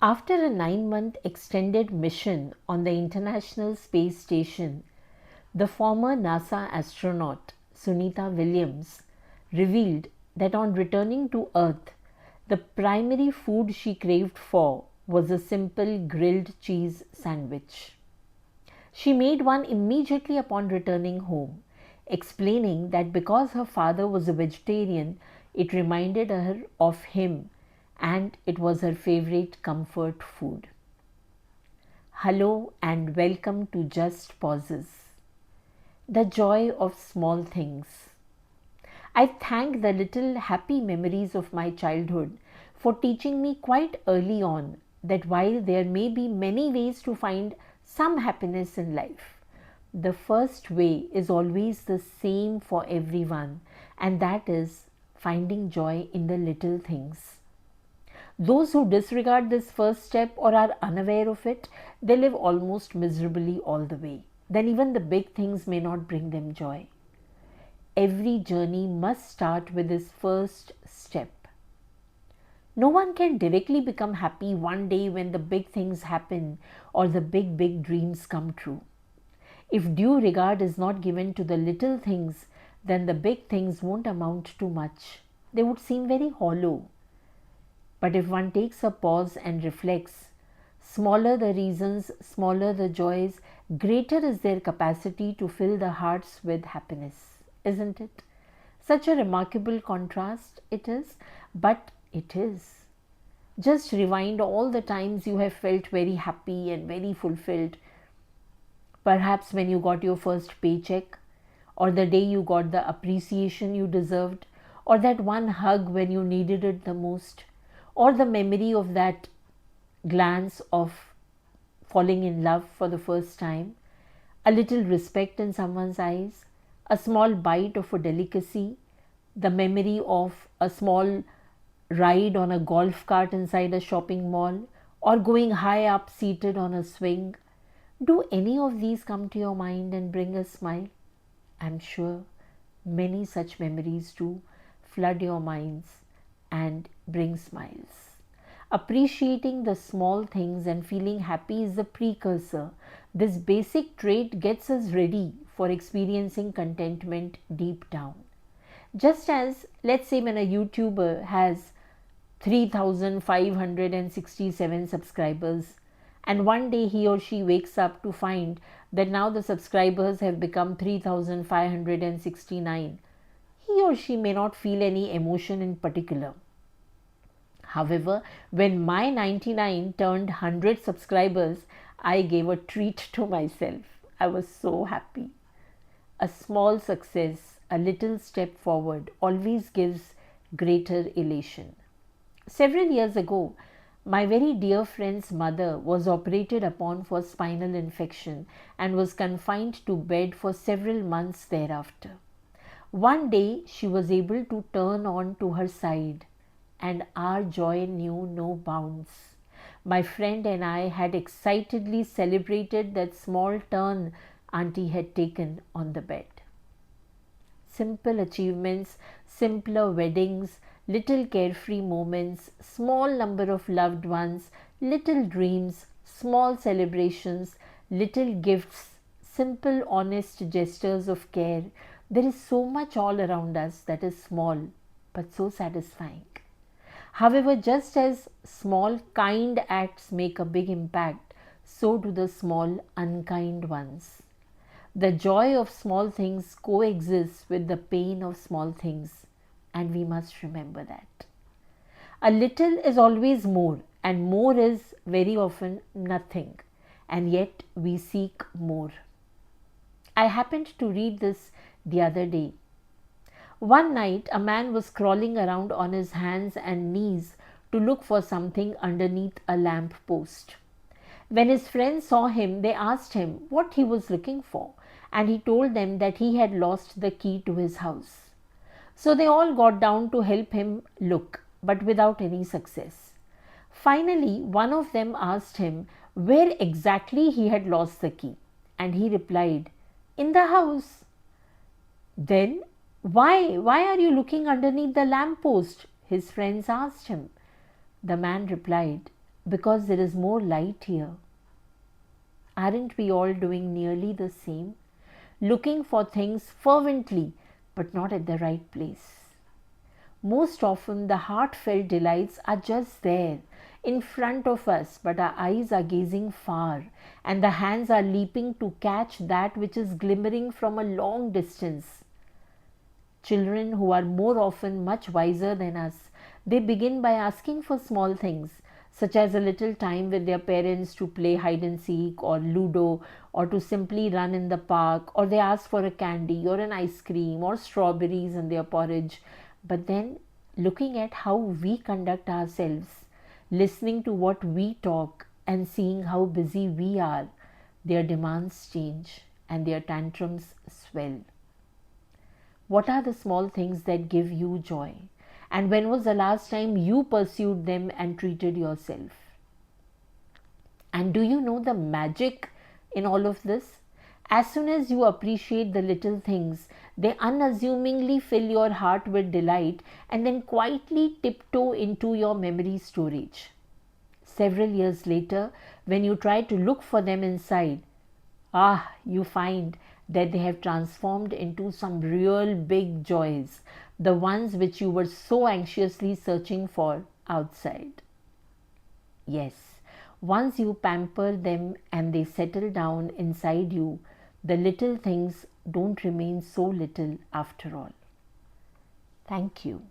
After a 9-month extended mission on the International Space Station, the former NASA astronaut Sunita Williams revealed that on returning to Earth, the primary food she craved for was a simple grilled cheese sandwich. She made one immediately upon returning home, explaining that because her father was a vegetarian, it reminded her of him and it was her favorite comfort food. Hello and welcome to Just Pauses, the joy of small things. I thank the little happy memories of my childhood for teaching me quite early on that while there may be many ways to find some happiness in life, the first way is always the same for everyone, and that is finding joy in the little things. Those who disregard this first step or are unaware of it, they live almost miserably all the way. Then even the big things may not bring them joy. Every journey must start with this first step. No one can directly become happy one day when the big things happen or the big dreams come true. If due regard is not given to the little things, then the big things won't amount to much. They would seem very hollow. But if one takes a pause and reflects, smaller the reasons, smaller the joys, greater is their capacity to fill the hearts with happiness, isn't it? Such a remarkable contrast it is, but it is. Just rewind all the times you have felt very happy and very fulfilled. Perhaps when you got your first paycheck, or the day you got the appreciation you deserved, or that one hug when you needed it the most, or the memory of that glance of falling in love for the first time, a little respect in someone's eyes, a small bite of a delicacy, the memory of a small ride on a golf cart inside a shopping mall, or going high up seated on a swing. Do any of these come to your mind and bring a smile? I'm sure many such memories do flood your minds and bring smiles. Appreciating the small things and feeling happy is the precursor. This basic trait gets us ready for experiencing contentment deep down. Just as, let's say, when a YouTuber has 3,567 subscribers, and one day he or she wakes up to find that now the subscribers have become 3,569, he or she may not feel any emotion in particular. However, when my 99 turned 100 subscribers, I gave a treat to myself. I was so happy. A small success, a little step forward, always gives greater elation. Several years ago, my very dear friend's mother was operated upon for spinal infection and was confined to bed for several months thereafter. One day, she was able to turn on to her side, and our joy knew no bounds. My friend and I had excitedly celebrated that small turn Auntie had taken on the bed. Simple achievements, simpler weddings, little carefree moments, small number of loved ones, little dreams, small celebrations, little gifts, simple honest gestures of care. There is so much all around us that is small but so satisfying. However, just as small kind acts make a big impact, so do the small unkind ones. The joy of small things coexists with the pain of small things, and we must remember that. A little is always more, and more is very often nothing, and yet we seek more. I happened to read this the other day. One night, a man was crawling around on his hands and knees to look for something underneath a lamp post. When his friends saw him, they asked him what he was looking for, and he told them that he had lost the key to his house. So they all got down to help him look, but without any success. Finally, one of them asked him where exactly he had lost the key, and he replied, "In the house." "Then why are you looking underneath the lamp post?" his friends asked him. The man replied, because there is more light here. Aren't we all doing nearly the same? Looking for things fervently, but not at the right place. Most often, the heartfelt delights are just there in front of us, but our eyes are gazing far, and the hands are leaping to catch that which is glimmering from a long distance. Children, who are more often much wiser than us, they begin by asking for small things, such as a little time with their parents to play hide and seek or ludo, or to simply run in the park, or they ask for a candy or an ice cream or strawberries in their porridge. But then, looking at how we conduct ourselves, listening to what we talk, and seeing how busy we are, their demands change and their tantrums swell. What are the small things that give you joy? And when was the last time you pursued them and treated yourself? And do you know the magic in all of this? As soon as you appreciate the little things, they unassumingly fill your heart with delight and then quietly tiptoe into your memory storage. Several years later, when you try to look for them inside, you find that they have transformed into some real big joys, the ones which you were so anxiously searching for outside. Yes, once you pamper them and they settle down inside you, the little things don't remain so little after all. Thank you.